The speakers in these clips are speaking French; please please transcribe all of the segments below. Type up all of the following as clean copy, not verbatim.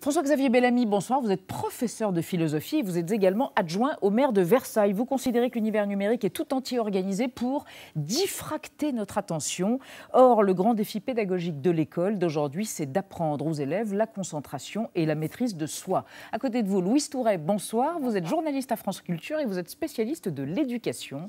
François-Xavier Bellamy, bonsoir. Vous êtes professeur de philosophie et vous êtes également adjoint au maire de Versailles. Vous considérez que l'univers numérique est tout entier organisé pour diffracter notre attention. Or, le grand défi pédagogique de l'école d'aujourd'hui, c'est d'apprendre aux élèves la concentration et la maîtrise de soi. À côté de vous, Louise Touret, bonsoir. Vous êtes journaliste à France Culture et vous êtes spécialiste de l'éducation.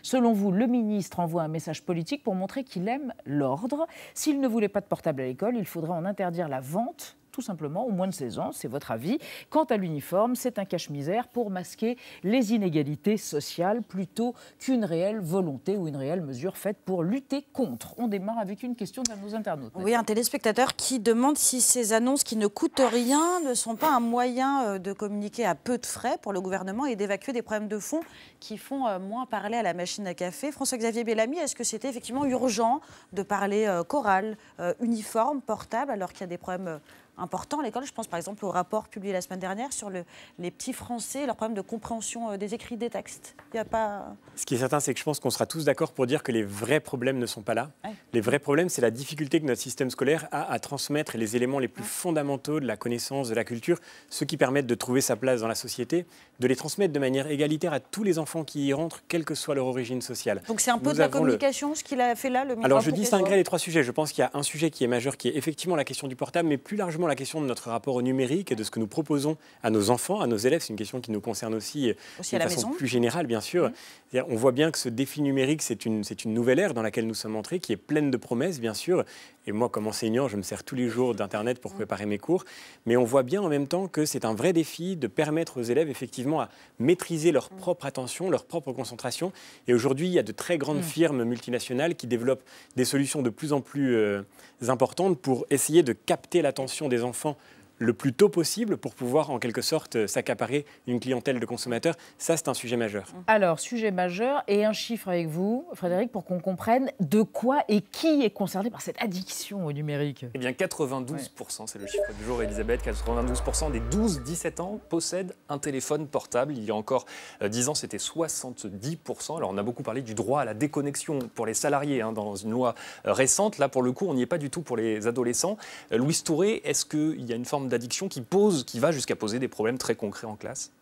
Selon vous, le ministre envoie un message politique pour montrer qu'il aime l'ordre. S'il ne voulait pas de portable à l'école, il faudrait en interdire la vente, tout simplement, au moins de 16 ans, c'est votre avis. Quant à l'uniforme, c'est un cache-misère pour masquer les inégalités sociales plutôt qu'une réelle volonté ou une réelle mesure faite pour lutter contre. On démarre avec une question de nos internautes. Oui, un téléspectateur qui demande si ces annonces qui ne coûtent rien ne sont pas un moyen de communiquer à peu de frais pour le gouvernement et d'évacuer des problèmes de fond qui font moins parler à la machine à café. François-Xavier Bellamy, est-ce que c'était effectivement urgent de parler chorale, uniforme, portable, alors qu'il y a des problèmes important à l'école? Je pense par exemple au rapport publié la semaine dernière sur les petits Français, leur problème de compréhension des écrits des textes. Il y a pas... Ce qui est certain, c'est que je pense qu'on sera tous d'accord pour dire que les vrais problèmes ne sont pas là. Ouais. Les vrais problèmes, c'est la difficulté que notre système scolaire a à transmettre les éléments les plus fondamentaux de la connaissance, de la culture, ceux qui permettent de trouver sa place dans la société, de les transmettre de manière égalitaire à tous les enfants qui y rentrent, quelle que soit leur origine sociale. Donc c'est un peu de la communication ce qu'il a fait là, le ministre. Alors je distinguerai les trois sujets. Je pense qu'il y a un sujet qui est majeur, qui est effectivement la question du portable, mais plus largement la question de notre rapport au numérique et de ce que nous proposons à nos enfants, à nos élèves. C'est une question qui nous concerne aussi de façon plus générale, bien sûr. On voit bien que ce défi numérique, c'est une nouvelle ère dans laquelle nous sommes entrés, qui est pleine de promesses, bien sûr. Et moi, comme enseignant, je me sers tous les jours d'Internet pour préparer mes cours. Mais on voit bien en même temps que c'est un vrai défi de permettre aux élèves, effectivement, à maîtriser leur propre attention, leur propre concentration. Et aujourd'hui, il y a de très grandes firmes multinationales qui développent des solutions de plus en plus importantes pour essayer de capter l'attention des enfants le plus tôt possible pour pouvoir en quelque sorte s'accaparer une clientèle de consommateurs. Ça, c'est un sujet majeur. Alors, sujet majeur et un chiffre avec vous, Frédéric, pour qu'on comprenne de quoi et qui est concerné par cette addiction au numérique. Eh bien, 92%, c'est le chiffre du jour, Elisabeth, 92% des 12-17 ans possèdent un téléphone portable. Il y a encore 10 ans, c'était 70%. Alors, on a beaucoup parlé du droit à la déconnexion pour les salariés dans une loi récente. Là, pour le coup, on n'y est pas du tout pour les adolescents. Louise Touret, est-ce qu'il y a une forme d'addiction qui va jusqu'à poser des problèmes très concrets en classe?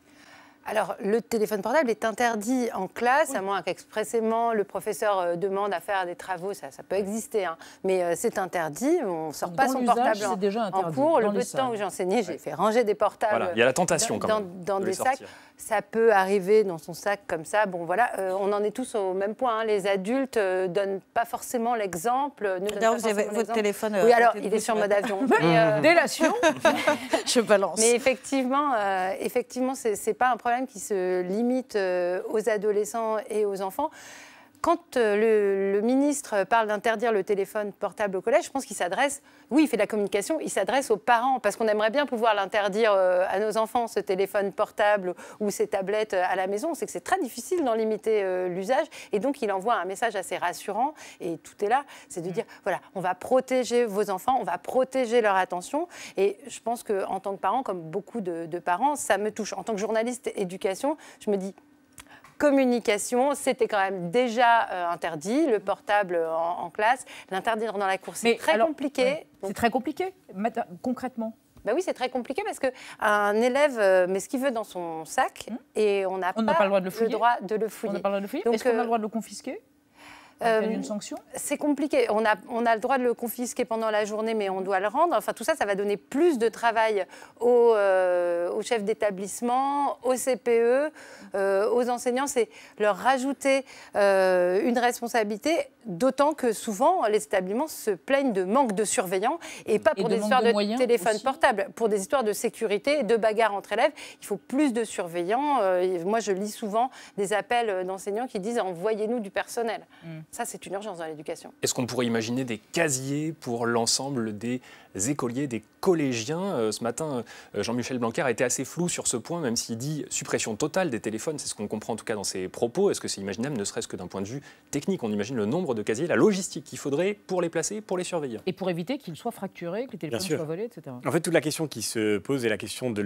Alors, le téléphone portable est interdit en classe, à moins qu'expressément le professeur demande à faire des travaux, ça peut exister, mais c'est interdit, on ne sort pas son portable en cours. Le peu de temps où j'enseignais, j'ai fait ranger des portables. Voilà, il y a la tentation quand même dans des sacs. Ça peut arriver dans son sac comme ça. Bon, voilà, on en est tous au même point. Les adultes ne donnent pas forcément l'exemple. D'ailleurs, vous avez votre téléphone. Oui, alors, il est sur mode avion. Délation. Je balance. Mais effectivement, ce n'est pas un problème qui se limite aux adolescents et aux enfants. Quand le ministre parle d'interdire le téléphone portable au collège, je pense qu'il s'adresse, oui, il fait de la communication, il s'adresse aux parents, parce qu'on aimerait bien pouvoir l'interdire à nos enfants, ce téléphone portable ou ces tablettes à la maison. On sait que c'est très difficile d'en limiter l'usage, et donc il envoie un message assez rassurant, et tout est là, c'est de dire, voilà, on va protéger vos enfants, on va protéger leur attention, et je pense qu'en tant que parent, comme beaucoup de parents, ça me touche. En tant que journaliste éducation, je me dis, communication, c'était quand même déjà interdit, le portable en classe. L'interdire dans la cour, c'est très compliqué. Ouais. C'est très compliqué, concrètement. Ben oui, c'est très compliqué parce qu'un élève met ce qu'il veut dans son sac et on n'a pas le droit de le fouiller. On n'a pas le droit de le fouiller. Est-ce qu'on a le droit de le confisquer ? Une sanction ? C'est compliqué. On a le droit de le confisquer pendant la journée, mais on doit le rendre. Enfin, tout ça, ça va donner plus de travail aux chefs d'établissement, aux CPE, aux enseignants. C'est leur rajouter une responsabilité, d'autant que souvent, les établissements se plaignent de manque de surveillants et pas pour des histoires de téléphone portable, pour des histoires de sécurité, de bagarres entre élèves. Il faut plus de surveillants. Moi, je lis souvent des appels d'enseignants qui disent « envoyez-nous du personnel ». Ça, c'est une urgence dans l'éducation. Est-ce qu'on pourrait imaginer des casiers pour l'ensemble des écoliers, des collégiens? Ce matin, Jean-Michel Blanquer a été assez flou sur ce point, même s'il dit suppression totale des téléphones. C'est ce qu'on comprend en tout cas dans ses propos. Est-ce que c'est imaginable, ne serait-ce que d'un point de vue technique? On imagine le nombre de casiers, la logistique qu'il faudrait pour les placer, pour les surveiller. Et pour éviter qu'ils soient fracturés, que les téléphones soient volés, etc. En fait, toute la question qui se pose est la question de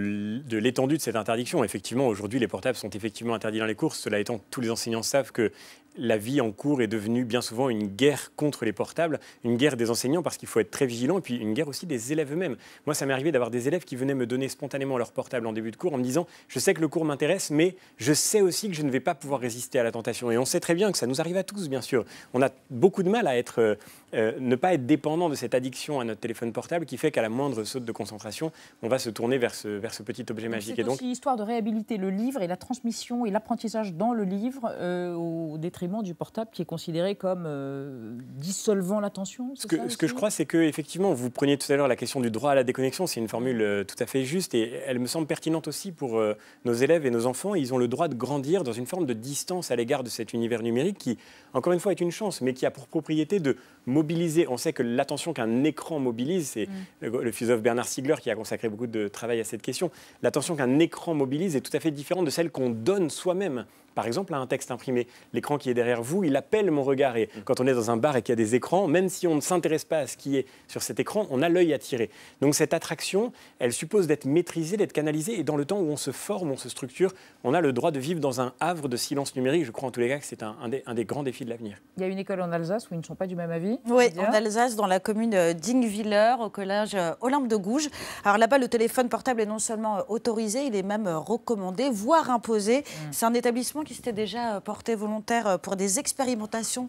l'étendue de cette interdiction. Effectivement, aujourd'hui, les portables sont effectivement interdits dans les cours. Cela étant, tous les enseignants savent que la vie en cours est devenue bien souvent une guerre contre les portables, une guerre des enseignants parce qu'il faut être très vigilant, et puis une guerre aussi aussi des élèves eux-mêmes. Moi, ça m'est arrivé d'avoir des élèves qui venaient me donner spontanément leur portable en début de cours en me disant « Je sais que le cours m'intéresse, mais je sais aussi que je ne vais pas pouvoir résister à la tentation. » Et on sait très bien que ça nous arrive à tous, bien sûr. On a beaucoup de mal à ne pas être dépendant de cette addiction à notre téléphone portable qui fait qu'à la moindre saute de concentration, on va se tourner vers ce petit objet magique. C'est aussi histoire de réhabiliter le livre et la transmission et l'apprentissage dans le livre au détriment du portable qui est considéré comme dissolvant l'attention. Ce que je crois, c'est qu'effectivement, vous preniez tout à l'heure la question du droit à la déconnexion, c'est une formule tout à fait juste et elle me semble pertinente aussi pour nos élèves et nos enfants. Ils ont le droit de grandir dans une forme de distance à l'égard de cet univers numérique qui, encore une fois, est une chance, mais qui a pour propriété de mobiliser. On sait que l'attention qu'un écran mobilise, c'est le philosophe Bernard Stiegler qui a consacré beaucoup de travail à cette question. L'attention qu'un écran mobilise est tout à fait différente de celle qu'on donne soi-même. Par exemple, à un texte imprimé, l'écran qui est derrière vous, il appelle mon regard. Et quand on est dans un bar et qu'il y a des écrans, même si on ne s'intéresse pas à ce qui est sur cet écran, on a l'œil attiré. Donc cette attraction, elle suppose d'être maîtrisée, d'être canalisée. Et dans le temps où on se forme, on se structure, on a le droit de vivre dans un havre de silence numérique. Je crois en tous les cas que c'est un des grands défis de l'avenir. Il y a une école en Alsace où ils ne sont pas du même avis. Oui, en Alsace, dans la commune d'Ingwiller, au collège Olympe de Gouges. Alors là-bas, le téléphone portable est non seulement autorisé, il est même recommandé, voire imposé. C'est un établissement qui s'était déjà porté volontaire pour des expérimentations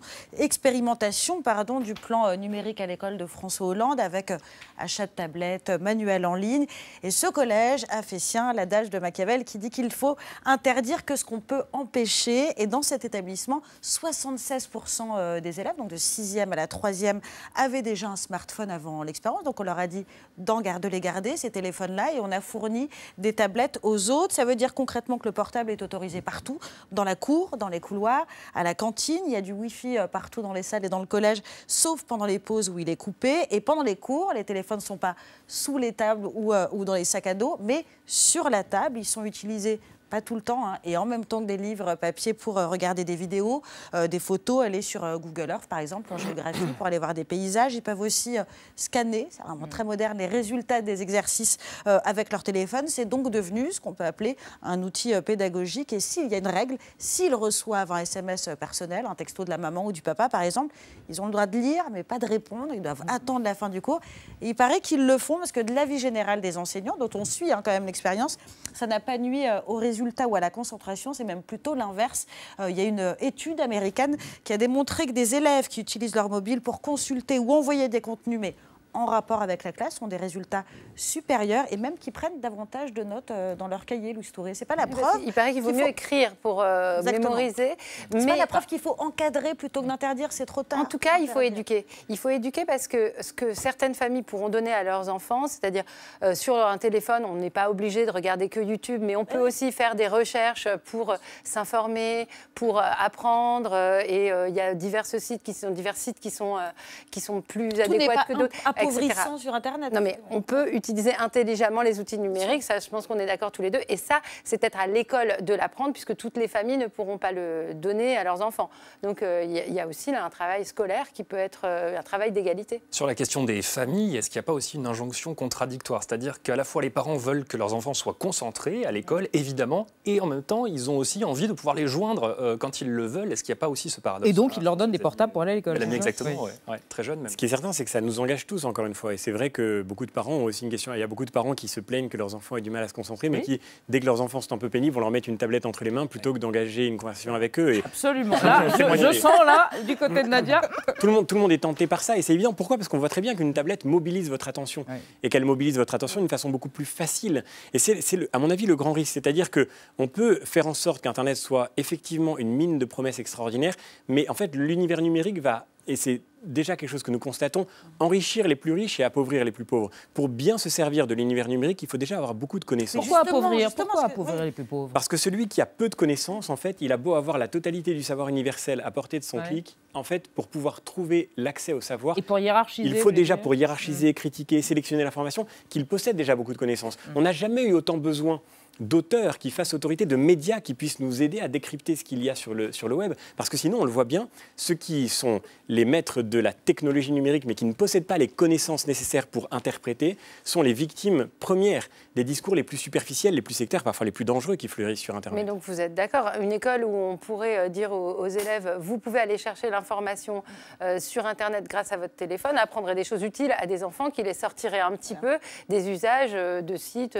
du plan numérique à l'école de François Hollande avec achat de tablettes, manuels en ligne. Et ce collège a fait sien l'adage de Machiavel qui dit qu'il faut interdire que ce qu'on peut empêcher. Et dans cet établissement, 76% des élèves, donc de 6e à la 3e, avaient déjà un smartphone avant l'expérience. Donc on leur a dit de les garder, ces téléphones-là, et on a fourni des tablettes aux autres. Ça veut dire concrètement que le portable est autorisé partout, dans la cour, dans les couloirs, à la cantine. Il y a du Wi-Fi partout dans les salles et dans le collège, sauf pendant les pauses où il est coupé. Et pendant les cours, les téléphones ne sont pas sous les tables ou dans les sacs à dos, mais sur la table. Ils sont utilisés pas tout le temps, et en même temps que des livres papier pour regarder des vidéos, des photos, aller sur Google Earth par exemple en géographie pour aller voir des paysages. Ils peuvent aussi scanner, c'est vraiment très moderne, les résultats des exercices avec leur téléphone. C'est donc devenu ce qu'on peut appeler un outil pédagogique. Et s'il y a une règle, s'ils reçoivent un SMS personnel, un texto de la maman ou du papa par exemple, ils ont le droit de lire mais pas de répondre, ils doivent attendre la fin du cours. Et il paraît qu'ils le font parce que de l'avis général des enseignants, dont on suit quand même l'expérience, ça n'a pas nuit aux résultats ou à la concentration, c'est même plutôt l'inverse. Il y a une étude américaine qui a démontré que des élèves qui utilisent leur mobile pour consulter ou envoyer des contenus, mais en rapport avec la classe, ont des résultats supérieurs et même qui prennent davantage de notes dans leur cahier, Louise Touré. C'est pas la preuve. Il paraît qu'il vaut mieux écrire pour mémoriser. C'est pas la preuve qu'il faut encadrer plutôt que d'interdire, c'est trop tard. En tout cas, il faut éduquer. Il faut éduquer parce que ce que certaines familles pourront donner à leurs enfants, c'est-à-dire sur un téléphone, on n'est pas obligé de regarder que YouTube, mais on peut aussi faire des recherches pour s'informer, pour apprendre. Et il y a divers sites qui sont plus adéquats que d'autres. Appauvrissant sur Internet. Non, mais on peut utiliser intelligemment les outils numériques, ça, je pense qu'on est d'accord tous les deux. Et ça, c'est peut-être à l'école de l'apprendre, puisque toutes les familles ne pourront pas le donner à leurs enfants. Donc, il y a aussi là, un travail scolaire qui peut être un travail d'égalité. Sur la question des familles, est-ce qu'il n'y a pas aussi une injonction contradictoire? C'est-à-dire qu'à la fois, les parents veulent que leurs enfants soient concentrés à l'école, évidemment, et en même temps, ils ont aussi envie de pouvoir les joindre quand ils le veulent. Est-ce qu'il n'y a pas aussi ce paradoxe? Et donc, ils leur donnent des portables pour aller à l'école. Exactement, oui. Ouais, très jeune même. Ce qui est certain, c'est que ça nous engage tous, encore une fois. Et c'est vrai que beaucoup de parents ont aussi une question. Il y a beaucoup de parents qui se plaignent que leurs enfants aient du mal à se concentrer, mais qui, dès que leurs enfants sont un peu pénibles, vont leur mettre une tablette entre les mains plutôt que d'engager une conversation avec eux. Et absolument. Là, je sens là, du côté de Nadia. Tout le monde est tenté par ça. Et c'est évident. Pourquoi? Parce qu'on voit très bien qu'une tablette mobilise votre attention. Et qu'elle mobilise votre attention d'une façon beaucoup plus facile. Et c'est à mon avis, le grand risque. C'est-à-dire qu'on peut faire en sorte qu'Internet soit effectivement une mine de promesses extraordinaires, mais en fait, l'univers numérique va, et c'est déjà quelque chose que nous constatons, enrichir les plus riches et appauvrir les plus pauvres. Pour bien se servir de l'univers numérique, il faut déjà avoir beaucoup de connaissances. Pourquoi appauvrir les plus pauvres? Parce que celui qui a peu de connaissances, en fait, il a beau avoir la totalité du savoir universel à portée de son clic, en fait, pour pouvoir trouver l'accès au savoir, et pour hiérarchiser, il faut déjà, pour hiérarchiser, critiquer, sélectionner l'information, qu'il possède déjà beaucoup de connaissances. On n'a jamais eu autant besoin d'auteurs, qui fassent autorité de médias qui puissent nous aider à décrypter ce qu'il y a sur le web. Parce que sinon, on le voit bien, ceux qui sont les maîtres de la technologie numérique mais qui ne possèdent pas les connaissances nécessaires pour interpréter sont les victimes premières des discours les plus superficiels, les plus sectaires, parfois les plus dangereux qui fleurissent sur Internet. Mais donc vous êtes d'accord, une école où on pourrait dire aux élèves, vous pouvez aller chercher l'information sur Internet grâce à votre téléphone, apprendrait des choses utiles à des enfants qui les sortiraient un petit peu des usages de sites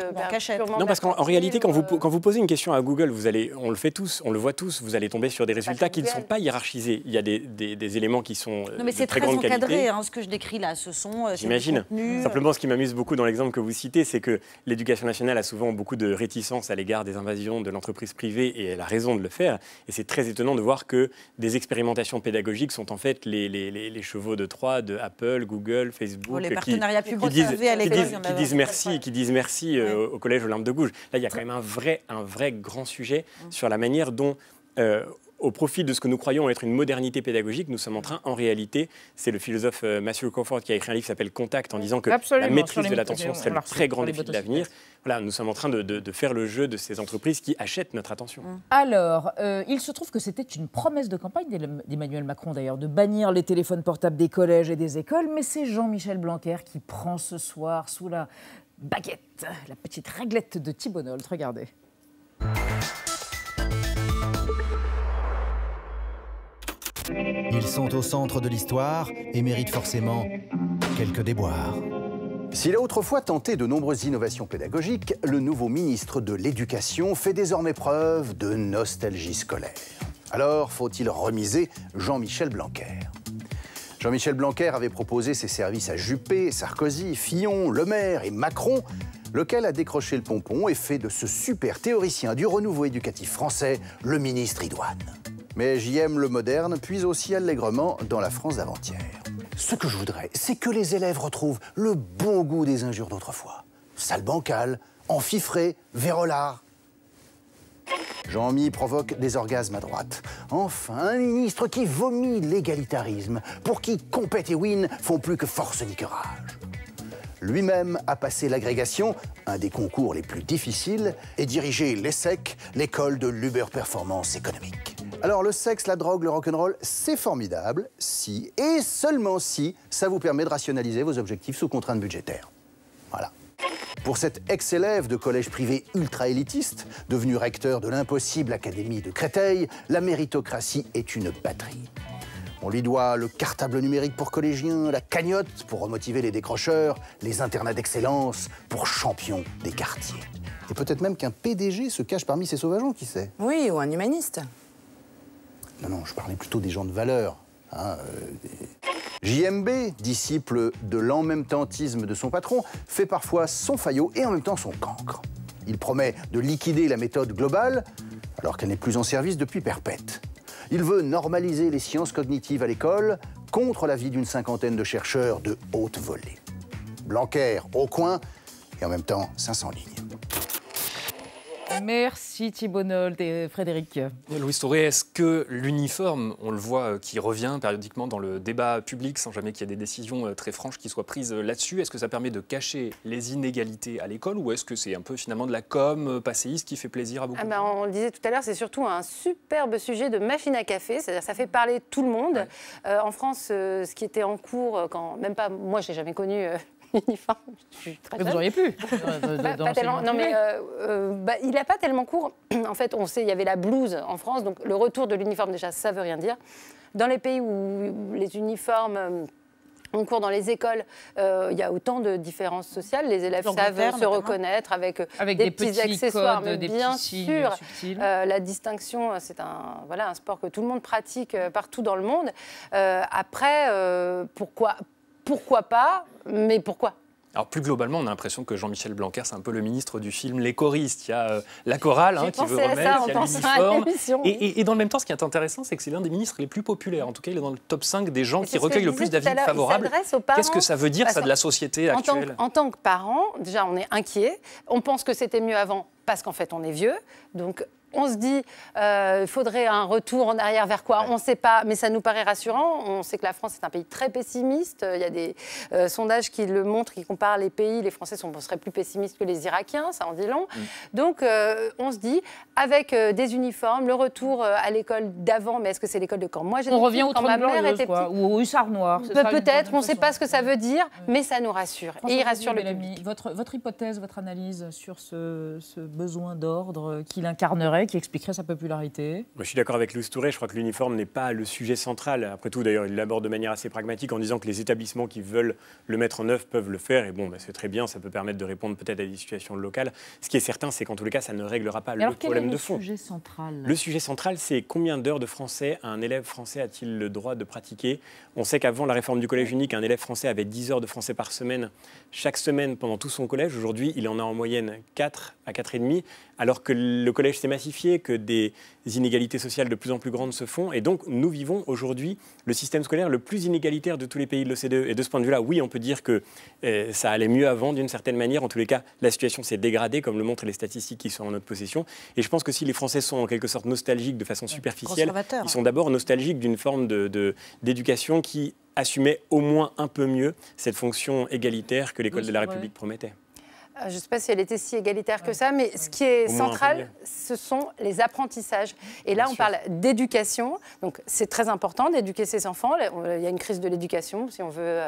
purement... Non, parce qu'en réalité, quand vous posez une question à Google, on le fait tous, on le voit tous, vous allez tomber sur des résultats qui ne sont pas hiérarchisés. Il y a des éléments qui sont non, mais c'est très encadré, ce que je décris là. Ce sont j'imagine. Simplement, ce qui m'amuse beaucoup dans l'exemple que vous citez, c'est que l'éducation nationale a souvent beaucoup de réticence à l'égard des invasions de l'entreprise privée et elle a raison de le faire. Et c'est très étonnant de voir que des expérimentations pédagogiques sont en fait les chevaux de Troie de Apple, Google, Facebook, les partenariats publics qui disent merci au collège Olympe de Gouges. Là, il y a quand même un vrai grand sujet sur la manière dont, au profit de ce que nous croyons être une modernité pédagogique, nous sommes en train, en réalité, c'est le philosophe Matthew Crawford qui a écrit un livre qui s'appelle Contact en disant que la maîtrise de l'attention serait le très grand défi de l'avenir. Voilà, nous sommes en train de faire le jeu de ces entreprises qui achètent notre attention. Alors, il se trouve que c'était une promesse de campagne d'Emmanuel Macron d'ailleurs, de bannir les téléphones portables des collèges et des écoles, mais c'est Jean-Michel Blanquer qui prend ce soir sous la baguette, la petite réglette de Thibault Nolte. Regardez. Ils sont au centre de l'histoire et méritent forcément quelques déboires. S'il a autrefois tenté de nombreuses innovations pédagogiques, le nouveau ministre de l'Éducation fait désormais preuve de nostalgie scolaire. Alors, faut-il remiser Jean-Michel Blanquer? Jean-Michel Blanquer avait proposé ses services à Juppé, Sarkozy, Fillon, Le Maire et Macron, lequel a décroché le pompon et fait de ce super théoricien du renouveau éducatif français le ministre idoine. Mais JM le moderne puise aussi allègrement dans la France d'avant-hier. Ce que je voudrais, c'est que les élèves retrouvent le bon goût des injures d'autrefois. Sale bancal, enfifré, vérolard. Jean-Mi provoque des orgasmes à droite. Enfin, un ministre qui vomit l'égalitarisme, pour qui compète et win font plus que force ni que rage. Lui-même a passé l'agrégation, un des concours les plus difficiles, et dirigé l'ESSEC, l'école de l'Uber Performance économique. Alors le sexe, la drogue, le rock'n'roll, c'est formidable si, et seulement si, ça vous permet de rationaliser vos objectifs sous contrainte budgétaire. Voilà. Pour cet ex-élève de collège privé ultra-élitiste, devenu recteur de l'impossible Académie de Créteil, la méritocratie est une batterie. On lui doit le cartable numérique pour collégiens, la cagnotte pour remotiver les décrocheurs, les internats d'excellence pour champions des quartiers. Et peut-être même qu'un PDG se cache parmi ces sauvageons, qui sait? Oui, ou un humaniste. Non, je parlais plutôt des gens de valeur. JMB, disciple de l'en-même-tantisme de son patron, fait parfois son faillot et en même temps son cancre. Il promet de liquider la méthode globale, alors qu'elle n'est plus en service depuis perpète. Il veut normaliser les sciences cognitives à l'école contre l'avis d'une cinquantaine de chercheurs de haute volée. Blanquer au coin et en même temps 500 lignes. Merci Thibault Nolte et Frédéric. Louis Touré, est-ce que l'uniforme, on le voit, qui revient périodiquement dans le débat public sans jamais qu'il y ait des décisions très franches qui soient prises là-dessus, est-ce que ça permet de cacher les inégalités à l'école ou est-ce que c'est un peu finalement de la com passéiste qui fait plaisir à beaucoup? On le disait tout à l'heure, c'est surtout un superbe sujet de machine à café, c'est-à-dire ça fait parler tout le monde. Ouais. En France, ce qui était en cours, quand même pas, moi je n'ai jamais connu... uniforme. Mais vous n'auriez pu. Pas tellement, non, mais il n'a pas tellement cours. En fait, on sait, il y avait la blouse en France, donc le retour de l'uniforme, déjà, ça ne veut rien dire. Dans les pays où les uniformes ont cours dans les écoles, il y a autant de différences sociales. Les élèves savent se reconnaître avec des petits accessoires, mais bien sûr, la distinction, c'est un sport que tout le monde pratique partout dans le monde. Après, pourquoi pas, mais pourquoi? Alors plus globalement, on a l'impression que Jean-Michel Blanquer, c'est un peu le ministre du film Les choristes. Il y a la chorale qui veut remettre, il y a l'uniforme. Et dans le même temps, ce qui est intéressant, c'est que c'est l'un des ministres les plus populaires. En tout cas, il est dans le top 5 des gens qui recueillent le plus d'avis favorables. Qu'est-ce que ça veut dire, ça, de la société actuelle? En tant que parents, déjà, on est inquiets. On pense que c'était mieux avant parce qu'en fait, on est vieux. Donc, on se dit, il faudrait un retour en arrière vers quoi? On ne sait pas, mais ça nous paraît rassurant. On sait que la France est un pays très pessimiste. Il y a des sondages qui le montrent, qui comparent les pays. Les Français seraient plus pessimistes que les Irakiens, ça en dit long. Donc, on se dit, avec des uniformes, le retour à l'école d'avant, mais est-ce que c'est l'école de quand moi j'étais On revient aux quand ma mère était petite, ou aux hussards noirs. Peut-être, on ne sait pas ce que ça veut dire, mais ça nous rassure. Et il rassure le public. Votre hypothèse, votre analyse sur ce besoin d'ordre qu'il incarnerait, qui expliquerait sa popularité? Moi, je suis d'accord avec Louis Touré, je crois que l'uniforme n'est pas le sujet central. Après tout, d'ailleurs, il l'aborde de manière assez pragmatique en disant que les établissements qui veulent le mettre en œuvre peuvent le faire. Et bon, c'est très bien, ça peut permettre de répondre peut-être à des situations locales. Ce qui est certain, c'est qu'en tous les cas, ça ne réglera pas le problème de fond. Sujet central, le sujet central, c'est combien d'heures de français un élève français a-t-il le droit de pratiquer? On sait qu'avant la réforme du collège unique, un élève français avait 10 heures de français par semaine, chaque semaine pendant tout son collège. Aujourd'hui, il en a en moyenne 4 à 4,5, alors que le collège s'est massifié, que des inégalités sociales de plus en plus grandes se font. Et donc, nous vivons aujourd'hui le système scolaire le plus inégalitaire de tous les pays de l'OCDE. Et de ce point de vue-là, oui, on peut dire que ça allait mieux avant, d'une certaine manière. En tous les cas, la situation s'est dégradée, comme le montrent les statistiques qui sont en notre possession. Et je pense que si les Français sont en quelque sorte nostalgiques de façon superficielle, ils sont d'abord nostalgiques d'une forme d'éducation qui assumait au moins un peu mieux cette fonction égalitaire que l'école de la République promettait. Je ne sais pas si elle était si égalitaire que ça, mais ce qui est central, ce sont les apprentissages. Et là, on parle d'éducation. Donc, c'est très important d'éduquer ses enfants. Il y a une crise de l'éducation, si on veut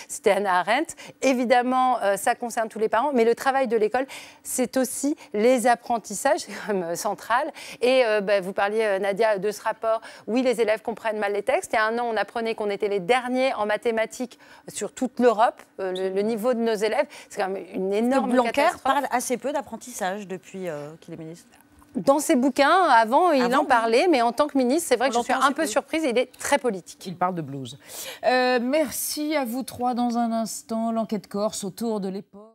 citer Hannah Arendt. Évidemment, ça concerne tous les parents, mais le travail de l'école, c'est aussi les apprentissages, c'est quand même central. Et vous parliez, Nadia, de ce rapport. Oui, les élèves comprennent mal les textes. Il y a un an, on apprenait qu'on était les derniers en mathématiques sur toute l'Europe. Le niveau de nos élèves, c'est quand même une énorme Blanquer parle assez peu d'apprentissage depuis qu'il est ministre. Dans ses bouquins, avant, il en parlait, mais en tant que ministre, c'est vrai que je suis un peu surprise, il est très politique. Il parle de blues. Merci à vous trois. Dans un instant, l'enquête corse autour de l'époque.